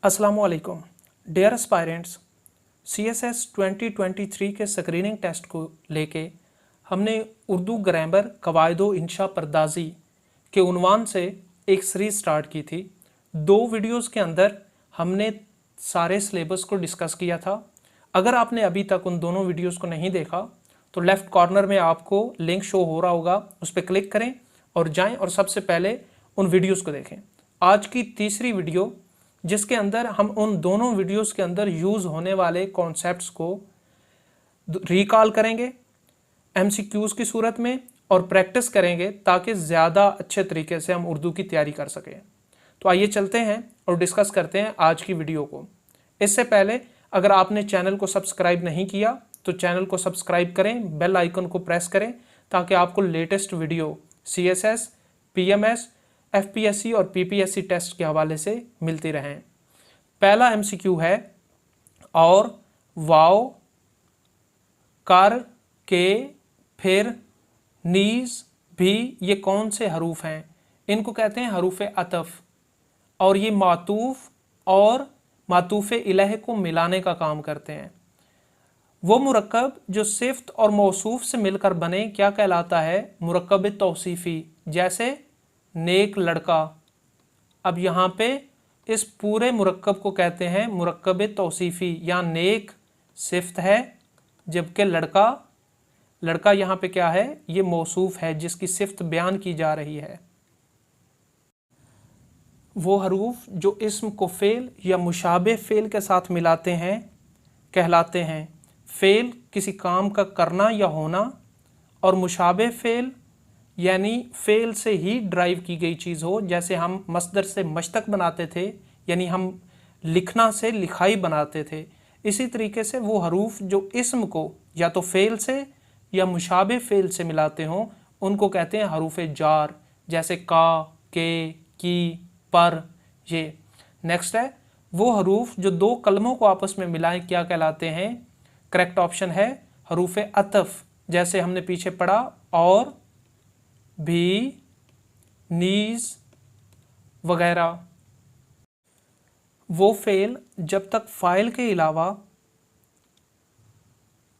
अस्सलामुअलैकुम dear aspirants. CSS 2023 के screening test को लेके हमने उर्दू ग्रामर कवायदो इंशा परदाजी के उन्वान से एक सीरीज स्टार्ट की थी। 2 वीडियोस के अंदर हमने सारे सिलेबस को डिस्कस किया था। अगर आपने अभी तक उन दोनों वीडियोस को नहीं देखा तो लेफ़्ट कॉर्नर में आपको लिंक शो हो रहा होगा, उस पर क्लिक करें और जाएं और सबसे पहले उन वीडियोस को देखें। आज की तीसरी वीडियो जिसके अंदर हम उन दोनों वीडियोस के अंदर यूज़ होने वाले कॉन्सेप्ट्स को रिकॉल करेंगे MCQs की सूरत में और प्रैक्टिस करेंगे ताकि ज़्यादा अच्छे तरीके से हम उर्दू की तैयारी कर सकें। तो आइए चलते हैं और डिस्कस करते हैं आज की वीडियो को। इससे पहले अगर आपने चैनल को सब्सक्राइब नहीं किया तो चैनल को सब्सक्राइब करें, बेल आइकन को प्रेस करें ताकि आपको latest video CSS, PMS, FPSC और PPSC टेस्ट के हवाले से मिलती रहें। पहला MCQ है और, वाव, कर, के, फिर, नीज, भी, ये कौन से हरूफ हैं? इनको कहते हैं हरूफ अतफ और ये मातूफ और मातूफ इलह को मिलाने का काम करते हैं। वो मुरक्कब जो सिफ्त और मौसूफ से मिलकर बने क्या कहलाता है? मुरक्कब तौसीफ़ी। जैसे नेक लड़का। अब यहाँ पे इस पूरे मुरक्कब को कहते हैं मुरक्कब तौसीफ़ी। या नेक सिफ्त है जबकि लड़का यहाँ पे क्या है? ये मौसूफ है जिसकी सिफ्त बयान की जा रही है। वो हरूफ जो इस्म को फ़ेल या मुशाबे फ़ेल के साथ मिलाते हैं कहलाते हैं फ़ेल किसी काम का करना या होना, और मुशाबे फ़ेल यानी फ़ेल से ही ड्राइव की गई चीज़ हो। जैसे हम मस्दर से मश्तक बनाते थे यानी हम लिखना से लिखाई बनाते थे। इसी तरीके से वो हरूफ जो इस्म को या तो फ़ेल से या मुशाबे फ़ेल से मिलाते हों उनको कहते हैं हरूफ जार। जैसे का, के, की, पर। ये नेक्स्ट है वो हरूफ जो 2 कलमों को आपस में मिलाएं क्या कहलाते हैं? करेक्ट ऑप्शन है हरूफ अतफ। जैसे हमने पीछे पढ़ा और, भी, नीज वगैरह। वो फेल जब तक फ़ाइल के अलावा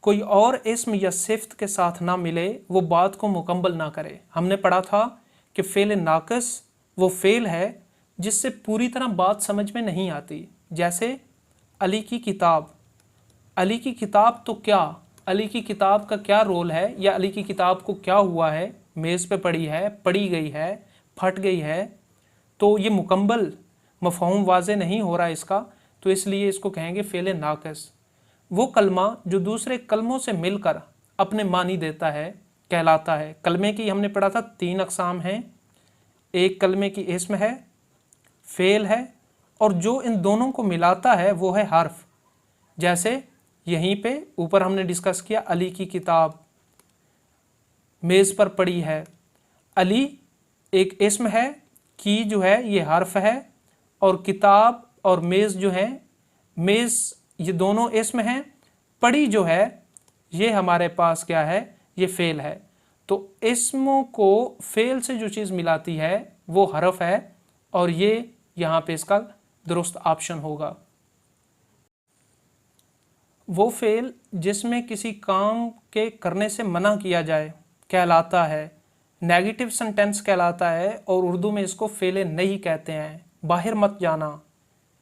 कोई और इस्म या सिफ्त के साथ ना मिले वो बात को मुकम्मल ना करे। हमने पढ़ा था कि फ़ेल नाक़िस वो फ़ेल है जिससे पूरी तरह बात समझ में नहीं आती। जैसे अली की किताब। अली की किताब तो क्या? अली की किताब का क्या रोल है या अली की किताब को क्या हुआ है? मेज़ पे पड़ी है, पड़ी गई है, फट गई है, तो ये मुकम्मल मफ़हूम वाज़े नहीं हो रहा इसका, तो इसलिए इसको कहेंगे फ़ेल नाक़िस। वो कलमा जो दूसरे कलमों से मिलकर अपने मानी देता है कहलाता है। कलमे की हमने पढ़ा था 3 अक़साम हैं। एक कलमे की इस्म है, फ़ेल है और जो इन दोनों को मिलाता है वो है हर्फ। जैसे यहीं पे ऊपर हमने डिस्कस किया अली की किताब मेज़ पर पड़ी है। अली एक इस्म है, की जो है ये हर्फ है और किताब और मेज़ जो है, मेज़ ये दोनों इस्म हैं, पड़ी जो है ये हमारे पास क्या है? ये फ़ेल है। तो इस्मों को फ़ेल से जो चीज़ मिलाती है वो हर्फ है और ये यहाँ पे इसका दुरुस्त ऑप्शन होगा। वो फ़ेल जिसमें किसी काम के करने से मना किया जाए कहलाता है नेगेटिव सेंटेंस कहलाता है और उर्दू में इसको फ़ेल नहीं कहते हैं। बाहर मत जाना,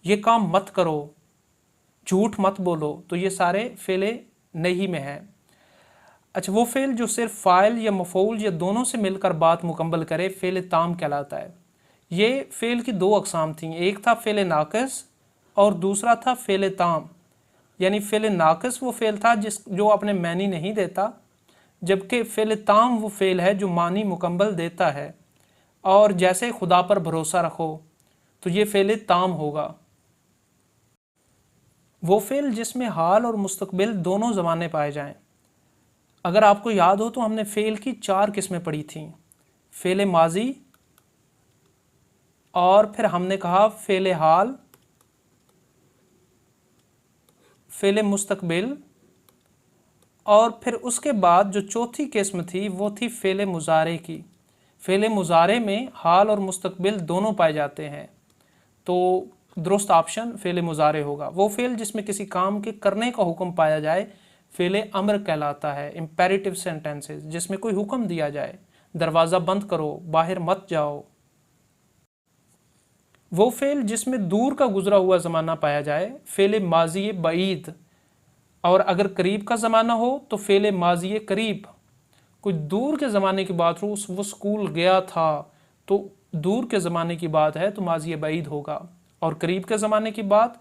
ये काम मत करो, झूठ मत बोलो, तो ये सारे फ़ेल नहीं में है। अच्छा, वो फ़ेल जो सिर्फ फ़ाइल या मफ़ऊल या दोनों से मिलकर बात मुकम्मल करे फ़ेल ताम कहलाता है। ये फ़ेल की 2 अक़साम थीं, एक था फ़ेल नाक़िस और दूसरा था फ़ेल ताम। यानी फ़ेल नाक़िस वो फ़ेल था जो अपने मानी नहीं देता, जबकि फ़ेल ताम वो फ़ेल है जो मानी मुकम्मल देता है। और जैसे खुदा पर भरोसा रखो तो ये फ़ेल ताम होगा। वो फ़ेल जिसमें हाल और मुस्तक़बिल दोनों ज़माने पाए जाएं। अगर आपको याद हो तो हमने फ़ेल की 4 किस्में पढ़ी थीं। फ़ेल माजी और फिर हमने कहा फ़ेल हाल, फ़ेल मुस्तक़बिल और फिर उसके बाद जो चौथी किस्म थी वो थी फ़ेल मुज़ारे की। फ़ेल मुज़ारे में हाल और मुस्तक़बिल दोनों पाए जाते हैं। तो दुरुस्त ऑप्शन फ़ेल मुज़ारे होगा। वो फ़ेल जिसमें किसी काम के करने का हुक्म पाया जाए फ़ेल अम्र कहलाता है। इम्पेरेटिव सेंटेंसेस जिसमें कोई हुक्म दिया जाए, दरवाज़ा बंद करो, बाहर मत जाओ। वो फ़ेल जिसमें दूर का गुजरा हुआ ज़माना पाया जाए फ़ेल माज़ी बईद, और अगर करीब का ज़माना हो तो फ़ेल माज़ी करीब। कोई दूर के ज़माने की बात हो, वो स्कूल गया था, तो दूर के ज़माने की बात है तो माज़ी बईद होगा। और करीब के ज़माने की बात,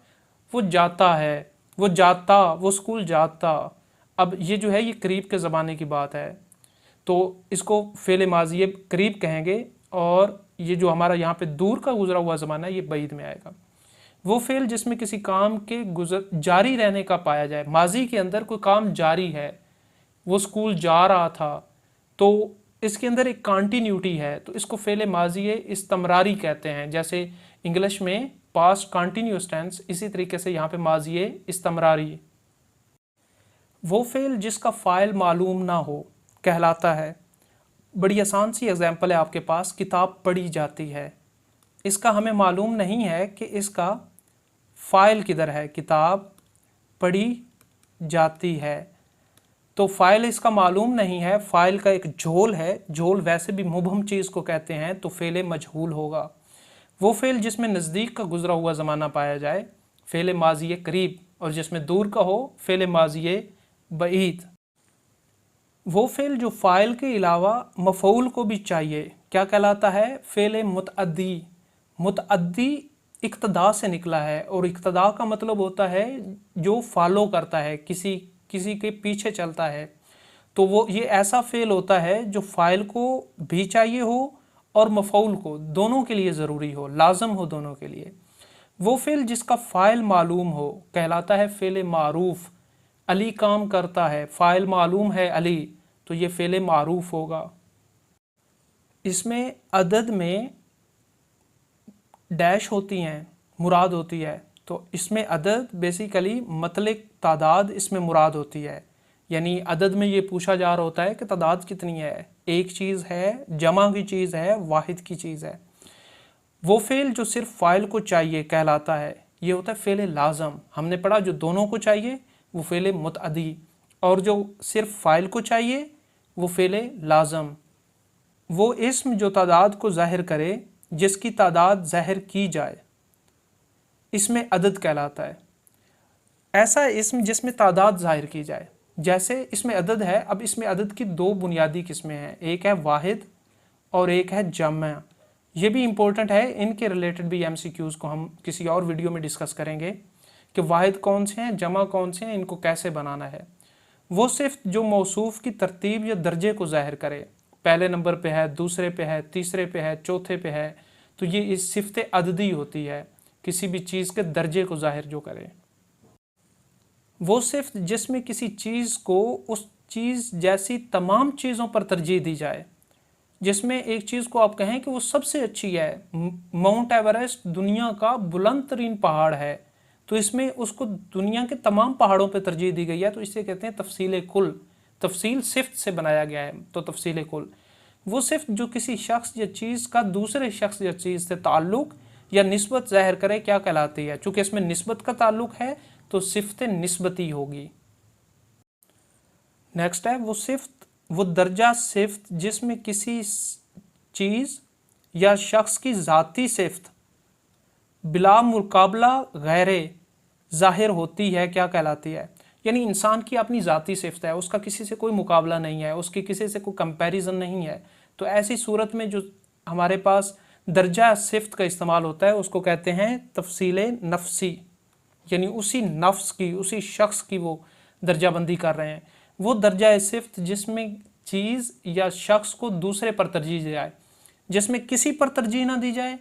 वो जाता है, वो जाता, वो स्कूल जाता। अब ये जो है ये करीब के ज़माने की बात है, तो इसको फ़ेल माज़ी करीब कहेंगे, और ये जो हमारा यहाँ पे दूर का गुजरा हुआ ज़माना है ये बईद में आएगा। वो फ़ेल जिसमें किसी काम के जारी रहने का पाया जाए, माजी के अंदर कोई काम जारी है, वो स्कूल जा रहा था, तो इसके अंदर एक कंटिन्यूटी है, तो इसको फ़ेल माजी इस्तमरारी कहते हैं। जैसे इंग्लिश में पास्ट कंटिन्यूअस टेंस, इसी तरीके से यहाँ पे माजी इस्तमरारी। वो फ़ेल जिसका फ़ाइल मालूम ना हो कहलाता है। बड़ी आसान सी एग्जाम्पल है आपके पास, किताब पढ़ी जाती है। इसका हमें मालूम नहीं है कि इसका फ़ाइल किधर है, किताब पढ़ी जाती है, तो फ़ाइल इसका मालूम नहीं है। फ़ाइल का एक झोल है, झोल वैसे भी मुबहम चीज़ को कहते हैं, तो फ़ेल मजहूल होगा। वो फ़ेल जिसमें नज़दीक का गुजरा हुआ ज़माना पाया जाए फ़ेल माज़ी करीब, और जिसमें दूर का हो फ़ेल माज़ी बईद। वो फ़ेल जो फ़ाइल के अलावा मफ़ऊल को भी चाहिए क्या कहलाता है, फ़ेल मुतअद्दी। मुतअद्दी इक्तदा से निकला है, और इक्तदा का मतलब होता है जो फॉलो करता है, किसी के पीछे चलता है। तो वो ये ऐसा फ़ेल होता है जो फ़ाइल को भी चाहिए हो और मफ़ऊल को, दोनों के लिए ज़रूरी हो, लाजम हो दोनों के लिए। वो फ़ेल जिसका फ़ाइल मालूम हो कहलाता है फ़ेल मारूफ। अली काम करता है, फ़ाइल मालूम है अली, तो ये फ़ेल मारूफ होगा। इसमें अदद में डैश होती हैं, मुराद होती है, तो इसमें अदद बेसिकली मतलक तादाद इसमें मुराद होती है। यानी अदद में ये पूछा जा रहा होता है कि तादाद कितनी है, एक चीज़ है, जमा की चीज़ है, वाहिद की चीज़ है। वो फ़ेल जो सिर्फ फ़ाइल को चाहिए कहलाता है, ये होता है फ़ेल लाज़म। हमने पढ़ा जो दोनों को चाहिए वो फ़ेल मुतअद्दी, और जो सिर्फ फ़ाइल को चाहिए वो फ़ेल लाज़म। वो इस्म जो तादाद को ज़ाहिर करे, जिसकी तादाद ज़ाहिर की जाए, इसमें अदद कहलाता है। ऐसा इस्म जिसमें तादाद ज़ाहिर की जाए, जैसे इसमें अदद है। अब इसमें अदद की दो बुनियादी किस्में हैं, एक है वाहिद और एक है जमा। ये भी इम्पोर्टेंट है, इनके रिलेटेड भी MCQs को हम किसी और वीडियो में डिस्कस करेंगे कि वाहिद कौन से हैं, जमा कौन से हैं, इनको कैसे बनाना है। वो सिर्फ जो मौसूफ की तरतीब या दर्जे को ज़ाहिर करे, पहले नंबर पे है, दूसरे पे है, तीसरे पे है, चौथे पे है, तो ये इस सिफ़त अददी होती है, किसी भी चीज़ के दर्जे को ज़ाहिर जो करे। वो सिर्फ जिसमें किसी चीज़ को उस चीज़ जैसी तमाम चीज़ों पर तरजीह दी जाए, जिसमें एक चीज़ को आप कहें कि वो सबसे अच्छी है, माउंट एवरेस्ट दुनिया का बुलंद तरीन पहाड़ है, तो इसमें उसको दुनिया के तमाम पहाड़ों पर तरजीह दी गई है, तो इसे कहते हैं तफसील कुल। तफसील सिफ्त से बनाया गया है, तो तफसील कुल। वो सिर्फ जो किसी शख्स या चीज़ का दूसरे शख्स या चीज़ से ताल्लुक़ या निस्बत ज़ाहिर करे क्या कहलाती है। चूँकि इसमें निस्बत का ताल्लुक़ है तो सिफ्त निस्बती होगी। नेक्स्ट है वो सिफ्त, वो दर्जा सिफ्त जिसमें किसी चीज़ या शख्स की ज़ाती सिफ्त बिला मुकाबला गैरे ज़ाहिर होती है क्या कहलाती है। यानी इंसान की अपनी ज़ाती सिफ्त है, उसका किसी से कोई मुकाबला नहीं है, उसकी किसी से कोई कंपैरिजन नहीं है, तो ऐसी सूरत में जो हमारे पास दर्जा सिफ्त का इस्तेमाल होता है उसको कहते हैं तफसील नफसी। यानी उसी नफ्स की, उसी शख्स की वो दर्जाबंदी कर रहे हैं। वो दर्जा सिफ्त जिसमें चीज़ या शख्स को दूसरे पर तरजीह दी जाए, जिसमें किसी पर तरजीह ना दी जाए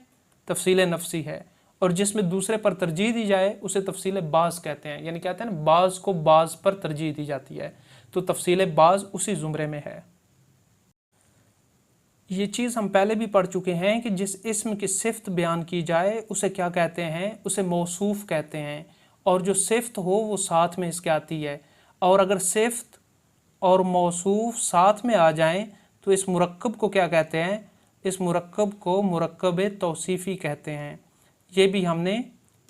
तफसील नफसी है, और जिसमें दूसरे पर तरजीह दी जाए उसे तफसील बाज़ कहते हैं। यानी कहते हैं ना बाज़ को बाज़ पर तरजीह दी जाती है, तो तफसील बाज़ उसी ज़ुमरे में है। ये चीज़ हम पहले भी पढ़ चुके हैं कि जिस इस्म की सिफ्त बयान की जाए उसे क्या कहते हैं, उसे मौसूफ कहते हैं, और जो सिफ्त हो वो साथ में इसके आती है। और अगर सिफ्त और मौसूफ साथ में आ जाएं तो इस मुरक्कब को क्या कहते हैं, इस मुरक्कब को मुरक्कब तौसीफ़ी कहते हैं। ये भी हमने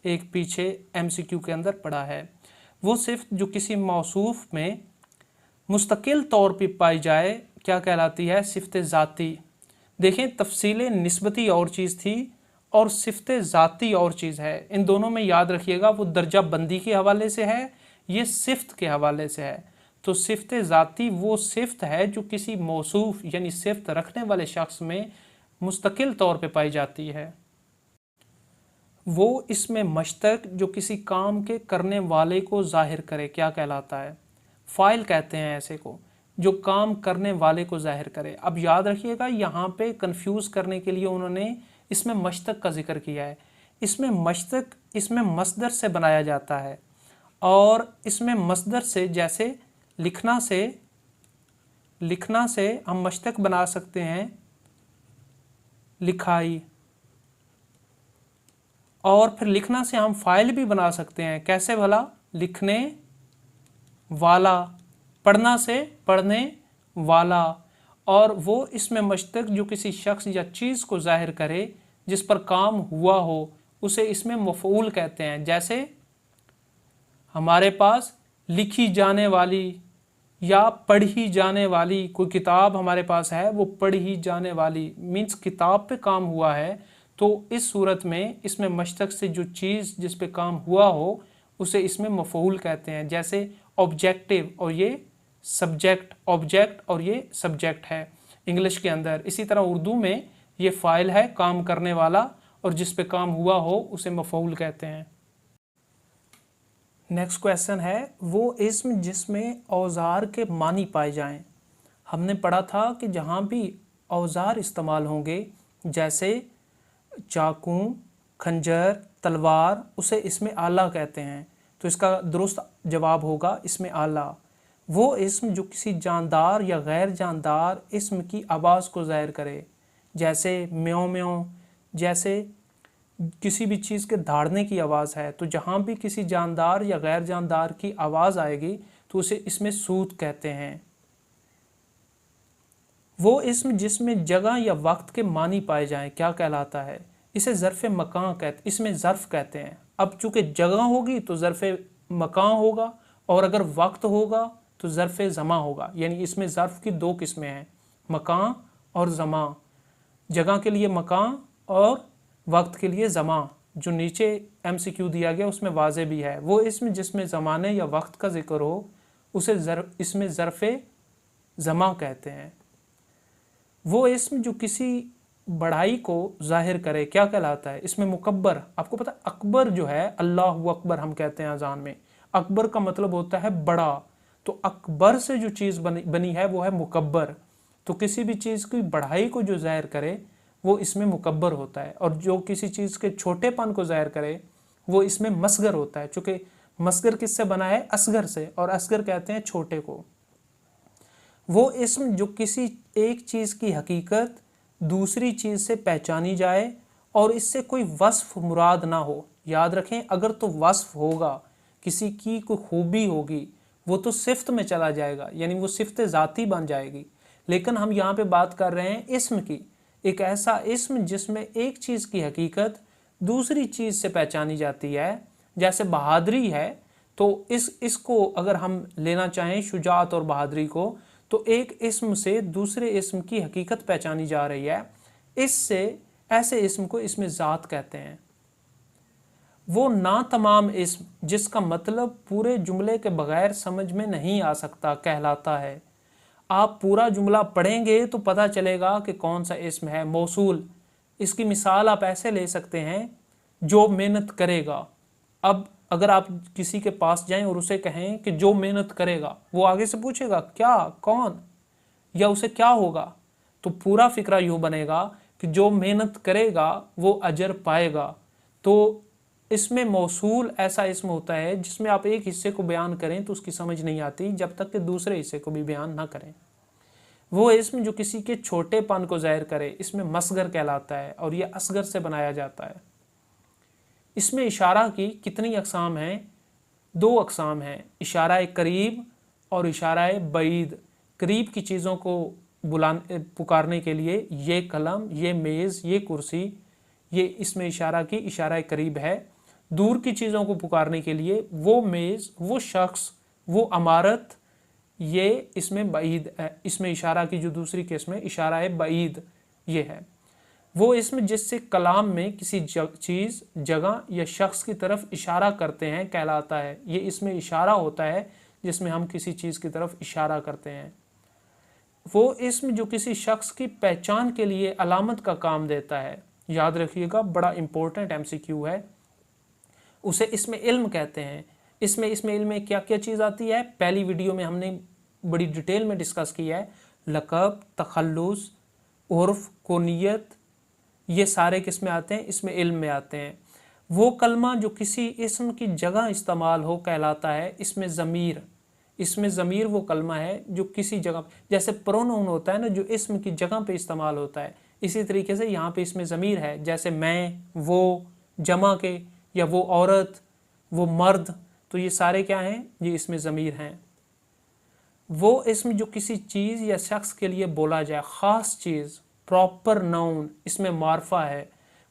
एक पीछे MCQ के अंदर पढ़ा है। वो सिफ्त जो किसी मौसूफ में मुस्तकिल तौर पे पाई जाए क्या कहलाती है? सिफ्त ज़ाती। देखें, तफसील निस्बती और चीज़ थी और सिफ्त ज़ाती और चीज़ है। इन दोनों में याद रखिएगा, वो दर्जा बंदी के हवाले से है, ये सिफ्त के हवाले से है। तो सिफ्त ज़ाती वो सिफ्त है जो किसी मौसूफ यानी सिफ्त रखने वाले शख्स में मुस्तकिल तौर पे पाई जाती है। वो इसमें मश्तक जो किसी काम के करने वाले को ज़ाहिर करे क्या कहलाता है? फ़ाइल कहते हैं ऐसे को, जो काम करने वाले को ज़ाहिर करे। अब याद रखिएगा, यहाँ पे कंफ्यूज करने के लिए उन्होंने इसमें मश्तक का जिक्र किया है। इसमें मश्तक इसमें मस्दर से बनाया जाता है, और इसमें मस्दर से जैसे लिखना से हम मश्तक बना सकते हैं लिखाई, और फिर लिखना से हम फाइल भी बना सकते हैं। कैसे भला? लिखने वाला, पढ़ना से पढ़ने वाला। और वो इसमें मश्तक जो किसी शख्स या चीज़ को ज़ाहिर करे जिस पर काम हुआ हो, उसे इसमें मफ़ऊल कहते हैं। जैसे हमारे पास लिखी जाने वाली या पढ़ी जाने वाली कोई किताब हमारे पास है, वो पढ़ी जाने वाली मीन्स किताब पे काम हुआ है। तो इस सूरत में इसमें मश्तक से जो चीज़ जिस पे काम हुआ हो उसे इसमें मफ़ऊल कहते हैं। जैसे ऑब्जेक्टिव और ये सब्जेक्ट, ऑब्जेक्ट और ये सब्जेक्ट है इंग्लिश के अंदर। इसी तरह उर्दू में ये फ़ाइल है, काम करने वाला, और जिस पे काम हुआ हो उसे मफ़ऊल कहते हैं। नेक्स्ट क्वेश्चन है, वो इस्म जिसमें औज़ार के मानी पाए जाएं। हमने पढ़ा था कि जहाँ भी औज़ार इस्तेमाल होंगे जैसे चाकू, खंजर, तलवार, उसे इसमें आला कहते हैं। तो इसका दुरुस्त जवाब होगा इसमें आला। वो इस्म जो किसी जानदार या गैर जानदार इस्म की आवाज़ को ज़ाहिर करे, जैसे म्यों म्यों, जैसे किसी भी चीज़ के धाड़ने की आवाज़ है, तो जहाँ भी किसी जानदार या गैर जानदार की आवाज़ आएगी तो उसे इसमें सूत कहते हैं। वो इस्म जिसमें जगह या वक्त के मानी पाए जाएं क्या कहलाता है? इसे ज़र्फ़ मकान कहते, इसमें ज़र्फ़ कहते हैं। अब चूँकि जगह होगी तो ज़र्फ़ मकान होगा, और अगर वक्त होगा तो ज़र्फ़ ज़मा होगा। यानी इसमें ज़र्फ़ की दो किस्में हैं, मकान और ज़मा। जगह के लिए मकान और वक्त के लिए ज़मा। जो नीचे MCQ दिया गया उसमें वाज़े भी है। वो इसमें जिसमें ज़माने या वक्त का जिक्र हो उसे इसमें ज़र्फ़ ज़मा कहते हैं। वो इस्म जो किसी बढ़ाई को ज़ाहिर करे क्या कहलाता है? इसमें मुकब्बर। आपको पता है अकबर जो है, अल्लाहु अकबर हम कहते हैं अजान में, अकबर का मतलब होता है बड़ा। तो अकबर से जो चीज़ बनी है वो है मुकब्बर। तो किसी भी चीज़ की बढ़ाई को जो ज़ाहिर करे वो इसमें मुकब्बर होता है, और जो किसी चीज़ के छोटेपन को ज़ाहिर करे वो इसमें मसगर होता है। चूँकि मसगर किससे बना है? असगर से, और असगर कहते हैं छोटे को। वो इस्म जो किसी एक चीज़ की हकीकत दूसरी चीज़ से पहचानी जाए और इससे कोई वस्फ मुराद ना हो। याद रखें, अगर तो वस्फ होगा, किसी की कोई खूबी होगी, वो तो सिफ्त में चला जाएगा, यानी वो सिफ्त ज़ाती बन जाएगी। लेकिन हम यहाँ पे बात कर रहे हैं इस्म की, एक ऐसा इस्म जिसमें एक चीज़ की हकीकत दूसरी चीज़ से पहचानी जाती है। जैसे बहादुरी है, तो इसको अगर हम लेना चाहें शुजाअत और बहादुरी को, तो एक इस्म से दूसरे इस्म की हकीकत पहचानी जा रही है। इससे ऐसे इस्म को इसमें ज़ात कहते हैं। वो ना तमाम इस्म जिसका मतलब पूरे जुमले के बगैर समझ में नहीं आ सकता कहलाता है। आप पूरा जुमला पढ़ेंगे तो पता चलेगा कि कौन सा इस्म है। मौसूल, इसकी मिसाल आप ऐसे ले सकते हैं, जो मेहनत करेगा। अब अगर आप किसी के पास जाएं और उसे कहें कि जो मेहनत करेगा, वो आगे से पूछेगा क्या, कौन, या उसे क्या होगा, तो पूरा फिक्रा यूँ बनेगा कि जो मेहनत करेगा वो अजर पाएगा। तो इसमें मौसूल ऐसा इस्म होता है जिसमें आप एक हिस्से को बयान करें तो उसकी समझ नहीं आती जब तक कि दूसरे हिस्से को भी बयान ना करें। वो इस्म जो किसी के छोटेपन को ज़ाहिर करे इसमें मसगर कहलाता है, और यह असगर से बनाया जाता है। इसमें इशारा की कितनी अक़साम हैं? 2 अक़साम हैं, इशारा करीब और इशारा बईद। करीब की चीज़ों को पुकारने के लिए ये कलम, ये मेज़, ये कुर्सी, ये इसमें इशारा की इशारा करीब है। दूर की चीज़ों को पुकारने के लिए वो मेज़, वो शख्स, वो अमारत, ये इसमें बईद है, इसमें इशारा की जो दूसरी केस में इशारा है बईद, ये है। वो इसम जिससे कलाम में किसी चीज़, जगह या शख्स की तरफ इशारा करते हैं कहलाता है। ये इसमें इशारा होता है जिसमें हम किसी चीज़ की तरफ इशारा करते हैं। वो इसम जो किसी शख्स की पहचान के लिए अलामत का काम देता है, याद रखिएगा, बड़ा इंपॉर्टेंट MCQ है। उसे इसमें इल्म कहते हैं। इसमें इल्म में क्या क्या चीज़ आती है, पहली वीडियो में हमने बड़ी डिटेल में डिस्कस किया है। लक़ब, तखल्लुस, उर्फ, कुनियत, ये सारे किस में आते हैं, इसमें इल्म में आते हैं। वो कलमा जो किसी इसम की जगह इस्तेमाल हो कहलाता है इसमें ज़मीर। इसमें ज़मीर वो कलमा है जो किसी जगह, जैसे प्रोनाउन होता है ना जो इसम की जगह पे इस्तेमाल होता है, इसी तरीके से यहाँ पे इसमें ज़मीर है, जैसे मैं, वो, जमा के, या वो औरत, वो मर्द, तो ये सारे क्या हैं, ये इसमें ज़मीर हैं। वो इसम जो किसी चीज़ या शख्स के लिए बोला जाए, ख़ास चीज़, प्रॉपर नाउन, इसमें मार्फा है।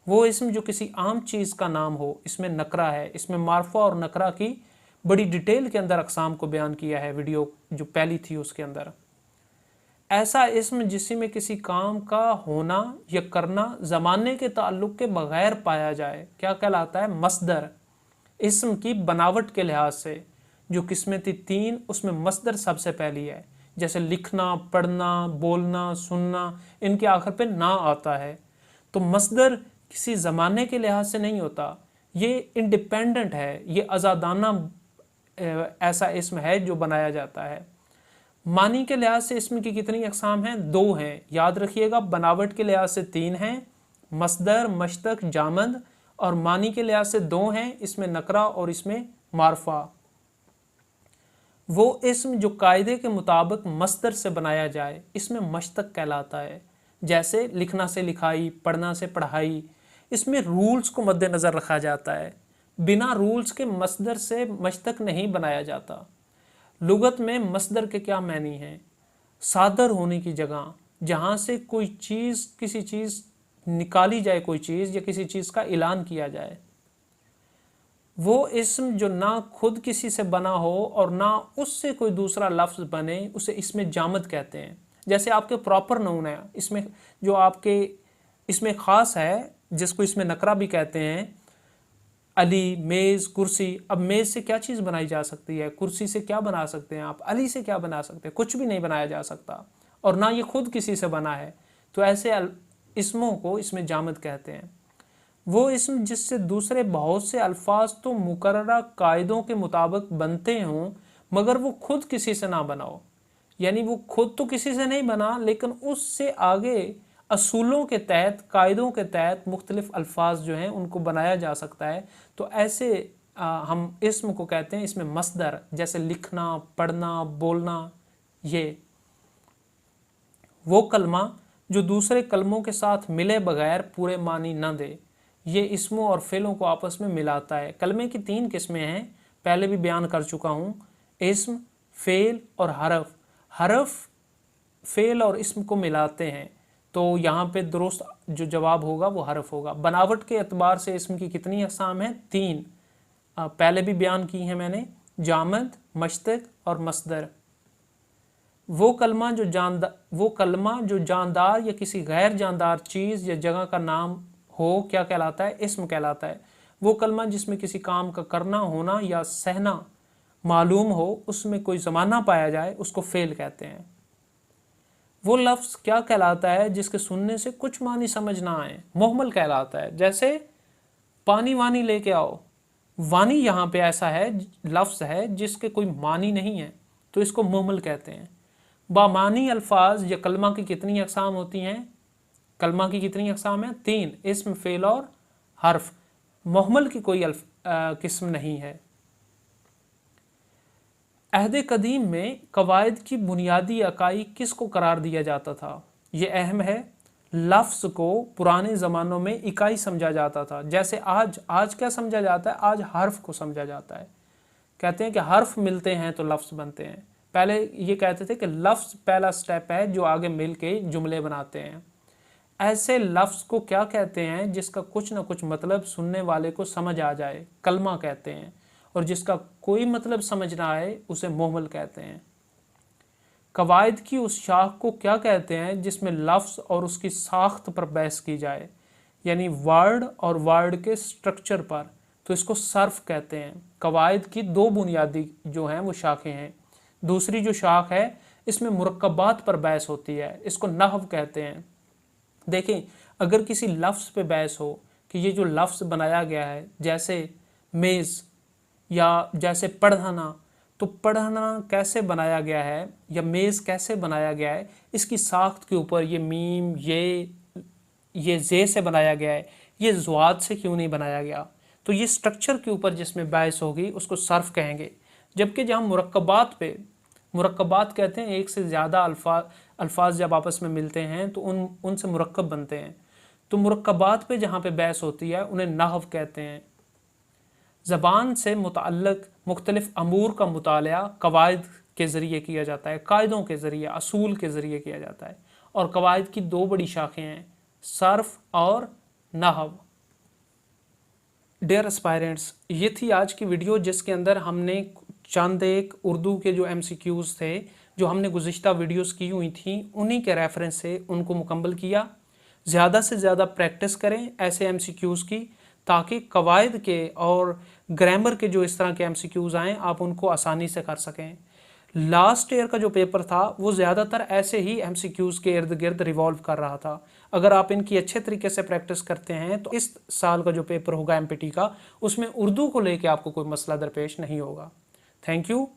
वो इसम जो किसी आम चीज़ का नाम हो, इसमें नकरा है। इसमें मार्फा और नकरा की बड़ी डिटेल के अंदर अक़साम को बयान किया है, वीडियो जो पहली थी उसके अंदर। ऐसा इसम जिसमें किसी काम का होना या करना ज़माने के ताल्लुक़ के बग़ैर पाया जाए, क्या कहलाता है, मस्दर। इसम की बनावट के लिहाज से जो किस्में थी 3, उसमें मस्दर सबसे पहली है। जैसे लिखना, पढ़ना, बोलना, सुनना, इनके आखिर पे ना आता है। तो मस्दर किसी ज़माने के लिहाज से नहीं होता, ये इंडिपेंडेंट है, ये आज़ादाना ऐसा इसम है जो बनाया जाता है। मानी के लिहाज से इसम की कितनी अक़साम हैं, 2 हैं, याद रखिएगा। बनावट के लिहाज से 3 हैं, मस्दर, मश्तक, जामद, और मानी के लिहाज से 2 हैं, इसमें नकरा और इसमें मारफा। वो इसम जो कायदे के मुताबिक मस्दर से बनाया जाए, इसमें मश्तक कहलाता है। जैसे लिखना से लिखाई, पढ़ना से पढ़ाई, इसमें रूल्स को मद्देनज़र रखा जाता है। बिना रूल्स के मस्दर से मश्तक नहीं बनाया जाता। लुगत में मस्दर के क्या मानी हैं, सादर होने की जगह, जहाँ से कोई चीज़, किसी चीज़ निकाली जाए, कोई चीज़ या किसी चीज़ का ऐलान किया जाए। वो इसम जो ना खुद किसी से बना हो और ना उससे कोई दूसरा लफ्ज़ बने, उसे इसमें जामद कहते हैं। जैसे आपके प्रॉपर नाउन है, इसमें जो आपके इसमें ख़ास है, जिसको इसमें नकरा भी कहते हैं, अली, मेज़, कुर्सी। अब मेज़ से क्या चीज़ बनाई जा सकती है, कुर्सी से क्या बना सकते हैं आप, अली से क्या बना सकते हैं, कुछ भी नहीं बनाया जा सकता, और ना ये खुद किसी से बना है। तो ऐसे इसमों को इसमें जामद कहते हैं। वो इसम जिससे दूसरे बहुत से अल्फाज तो मुकर्ररा कायदों के मुताबिक बनते हों, मगर वो खुद किसी से ना बना हो, यानी वो खुद तो किसी से नहीं बना, लेकिन उससे आगे असूलों के तहत, कायदों के तहत मुख्तलिफ अल्फाज जो हैं उनको बनाया जा सकता है। तो ऐसे हम इसम को कहते हैं इसमें मस्दर। जैसे लिखना, पढ़ना, बोलना, ये वो कलमा जो दूसरे कलमों के साथ मिले बगैर पूरे मानी न दे, ये इसमों और फ़ेलों को आपस में मिलाता है। कलमे की 3 किस्में हैं, पहले भी बयान कर चुका हूँ, इसम, फ़ेल और हरफ। हरफ फ़ेल और इसम को मिलाते हैं, तो यहाँ पे दुरुस्त जो जवाब होगा वो हरफ होगा। बनावट के एतबार से इसम की कितनी अक़साम हैं, 3, पहले भी बयान की हैं मैंने, जामद, मश्तक और मस्दर। वो कलमा जो जानदार या किसी गैर जानदार चीज़ या जगह का नाम हो, क्या कहलाता है, इसम कहलाता है। वो कलमा जिसमें किसी काम का करना, होना या सहना मालूम हो, उसमें कोई ज़माना पाया जाए, उसको फ़ेल कहते हैं। वो लफ्ज़ क्या कहलाता है जिसके सुनने से कुछ मानी समझ ना आए, मुहमल कहलाता है। जैसे पानी वानी लेके आओ, वानी यहाँ पे ऐसा है, लफ्ज़ है जिसके कोई मानी नहीं है, तो इसको मुहमल कहते हैं। बामानी अल्फाज या कलमा की कितनी अक़साम होती हैं, कलमा की कितनी अक़साम है, 3, इसम, फ़ेल और हर्फ। मुहमल की कोई किस्म नहीं है। अहद कदीम में कवायद की बुनियादी इकाई किस को करार दिया जाता था, ये अहम है। लफ्ज़ को पुराने ज़मानों में इकाई समझा जाता था। जैसे आज क्या समझा जाता है, आज हर्फ को समझा जाता है। कहते हैं कि हर्फ मिलते हैं तो लफ्ज़ बनते हैं। पहले ये कहते थे कि लफ्ज़ पहला स्टेप है जो आगे मिल के जुमले बनाते हैं। ऐसे लफ्ज़ को क्या कहते हैं जिसका कुछ ना कुछ मतलब सुनने वाले को समझ आ जाए, कलमा कहते हैं। और जिसका कोई मतलब समझ ना आए उसे मुहमल कहते हैं। कवायद की उस शाख को क्या कहते हैं जिसमें लफ्ज़ और उसकी साख्त पर बहस की जाए, यानी वर्ड और वर्ड के स्ट्रक्चर पर, तो इसको सर्फ कहते हैं। कवायद की दो बुनियादी जो हैं वो शाखें हैं। दूसरी जो शाख है इसमें मुरक्कबात पर बहस होती है, इसको नहव कहते हैं। देखें, अगर किसी लफ्ज़ पे बहस हो कि ये जो लफ्ज़ बनाया गया है, जैसे मेज़ या जैसे पढ़ना, तो पढ़ना कैसे बनाया गया है या मेज़ कैसे बनाया गया है, इसकी साख्त के ऊपर ये मीम ये जे से बनाया गया है, ये ज़्वाद से क्यों नहीं बनाया गया, तो ये स्ट्रक्चर के ऊपर जिसमें बहस होगी उसको सर्फ कहेंगे। जबकि जहाँ मुरक्कबात कहते हैं एक से ज़्यादा अल्फाज जब आपस में मिलते हैं तो उनसे मुरक्कब बनते हैं। तो मुरक्कबात पे जहाँ पे बहस होती है उन्हें नहव कहते हैं। ज़बान से मुतअल्लिक़ मुख्तलिफ़ अमूर का मुताला कवायद के ज़रिए किया जाता है, कायदों के ज़रिए, असूल के ज़रिए किया जाता है। और कवायद की दो बड़ी शाखें हैं, सर्फ और नहव। डियर एस्पायरेंट्स, ये थी आज की वीडियो जिसके अंदर हमने चंद एक उर्दू के जो MCQs थे जो हमने गुज़िश्ता वीडियोस की हुई थी उन्हीं के रेफरेंस से उनको मुकम्मल किया। ज़्यादा से ज़्यादा प्रैक्टिस करें ऐसे MCQs की, ताकि कवायद के और ग्रामर के जो इस तरह के MCQs आएँ आप उनको आसानी से कर सकें। लास्ट ईयर का जो पेपर था वो ज़्यादातर ऐसे ही MCQs के इर्द गिर्द रिवॉल्व कर रहा था। अगर आप इनकी अच्छे तरीके से प्रैक्टिस करते हैं तो इस साल का जो पेपर होगा MPT का, उसमें उर्दू को लेके आपको कोई मसला दरपेश नहीं होगा। Thank you.